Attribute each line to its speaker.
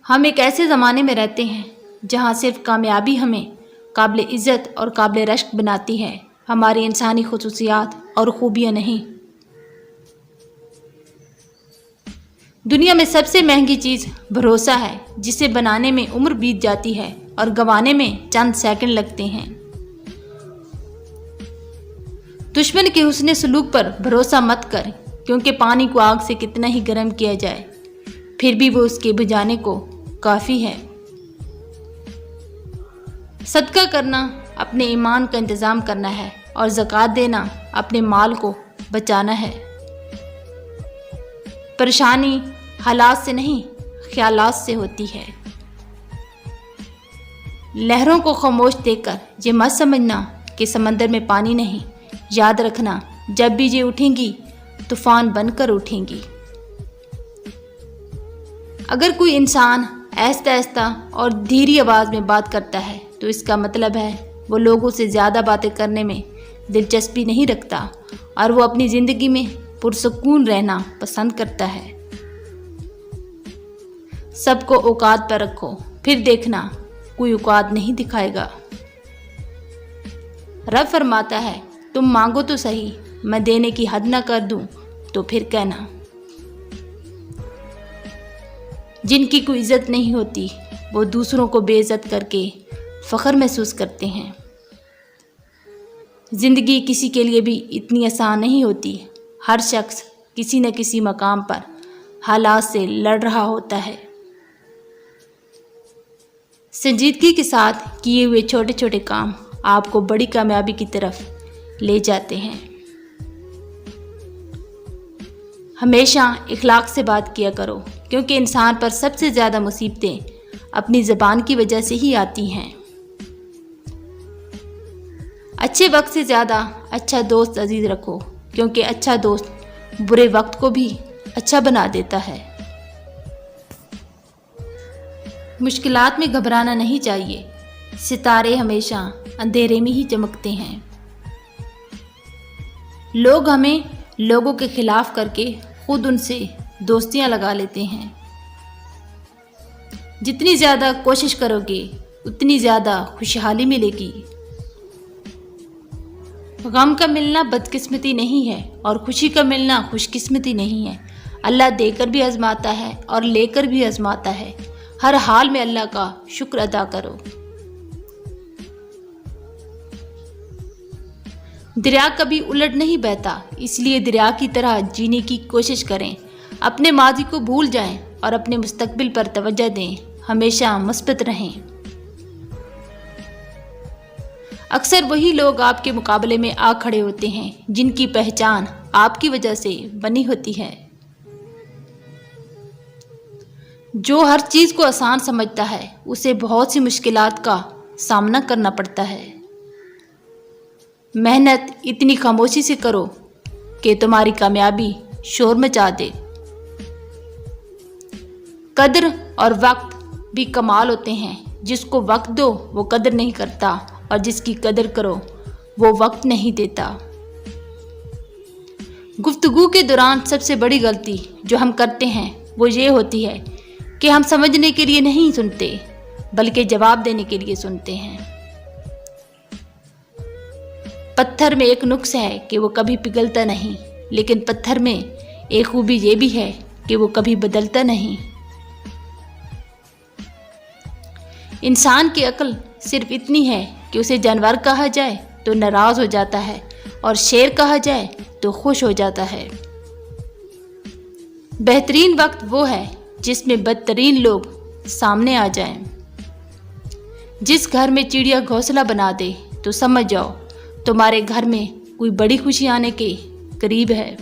Speaker 1: ہم ایک ایسے زمانے میں رہتے ہیں جہاں صرف کامیابی ہمیں قابل عزت اور قابل رشک بناتی ہے، ہماری انسانی خصوصیات اور خوبیاں نہیں۔ دنیا میں سب سے مہنگی چیز بھروسہ ہے، جسے بنانے میں عمر بیت جاتی ہے اور گنوانے میں چند سیکنڈ لگتے ہیں۔ دشمن کے حسن سلوک پر بھروسہ مت کر، کیونکہ پانی کو آگ سے کتنا ہی گرم کیا جائے، پھر بھی وہ اس کے بجھانے کو کافی ہے۔ صدقہ کرنا اپنے ایمان کا انتظام کرنا ہے اور زکوٰۃ دینا اپنے مال کو بچانا ہے۔ پریشانی حالات سے نہیں، خیالات سے ہوتی ہے۔ لہروں کو خاموش دیکھ کر یہ مت سمجھنا کہ سمندر میں پانی نہیں، یاد رکھنا جب بھی یہ اٹھیں گی طوفان بن کر اٹھیں گی۔ اگر کوئی انسان آہستہ آہستہ اور دھیری آواز میں بات کرتا ہے تو اس کا مطلب ہے وہ لوگوں سے زیادہ باتیں کرنے میں دلچسپی نہیں رکھتا اور وہ اپنی زندگی میں پرسکون رہنا پسند کرتا ہے۔ سب کو اوقات پر رکھو، پھر دیکھنا کوئی اوقات نہیں دکھائے گا۔ رب فرماتا ہے تم مانگو تو صحیح، میں دینے کی حد نہ کر دوں تو پھر کہنا۔ جن کی کوئی عزت نہیں ہوتی وہ دوسروں کو بے عزت کر کے فخر محسوس کرتے ہیں۔ زندگی کسی کے لیے بھی اتنی آسان نہیں ہوتی، ہر شخص کسی نہ کسی مقام پر حالات سے لڑ رہا ہوتا ہے۔ سنجیدگی کے ساتھ کیے ہوئے چھوٹے چھوٹے کام آپ کو بڑی کامیابی کی طرف لے جاتے ہیں۔ ہمیشہ اخلاق سے بات کیا کرو، کیونکہ انسان پر سب سے زیادہ مصیبتیں اپنی زبان کی وجہ سے ہی آتی ہیں۔ اچھے وقت سے زیادہ اچھا دوست عزیز رکھو، کیونکہ اچھا دوست برے وقت کو بھی اچھا بنا دیتا ہے۔ مشکلات میں گھبرانا نہیں چاہیے، ستارے ہمیشہ اندھیرے میں ہی چمکتے ہیں۔ لوگ ہمیں لوگوں کے خلاف کر کے خود ان سے دوستیاں لگا لیتے ہیں۔ جتنی زیادہ کوشش کرو گے اتنی زیادہ خوشحالی ملے گی۔ غم کا ملنا بدقسمتی نہیں ہے اور خوشی کا ملنا خوش قسمتی نہیں ہے۔ اللہ دے کر بھی آزماتا ہے اور لے کر بھی آزماتا ہے۔ ہر حال میں اللہ کا شکر ادا کرو۔ دریا کبھی الٹ نہیں بہتا، اس لیے دریا کی طرح جینے کی کوشش کریں۔ اپنے ماضی کو بھول جائیں اور اپنے مستقبل پر توجہ دیں، ہمیشہ مثبت رہیں۔ اکثر وہی لوگ آپ کے مقابلے میں آ کھڑے ہوتے ہیں جن کی پہچان آپ کی وجہ سے بنی ہوتی ہے۔ جو ہر چیز کو آسان سمجھتا ہے اسے بہت سی مشکلات کا سامنا کرنا پڑتا ہے۔ محنت اتنی خاموشی سے کرو کہ تمہاری کامیابی شور مچا دے۔ قدر اور وقت بھی کمال ہوتے ہیں، جس کو وقت دو وہ قدر نہیں کرتا اور جس کی قدر کرو وہ وقت نہیں دیتا۔ گفتگو کے دوران سب سے بڑی غلطی جو ہم کرتے ہیں وہ یہ ہوتی ہے کہ ہم سمجھنے کے لیے نہیں سنتے بلکہ جواب دینے کے لیے سنتے ہیں۔ پتھر میں ایک نقص ہے کہ وہ کبھی پگھلتا نہیں، لیکن پتھر میں ایک خوبی یہ بھی ہے کہ وہ کبھی بدلتا نہیں۔ انسان کی عقل صرف اتنی ہے کہ اسے جانور کہا جائے تو ناراض ہو جاتا ہے اور شیر کہا جائے تو خوش ہو جاتا ہے۔ بہترین وقت وہ ہے جس میں بدترین لوگ سامنے آ جائیں۔ جس گھر میں چڑیا گھونسلہ بنا دے تو سمجھ جاؤ تمہارے گھر میں کوئی بڑی خوشی آنے کے قریب ہے۔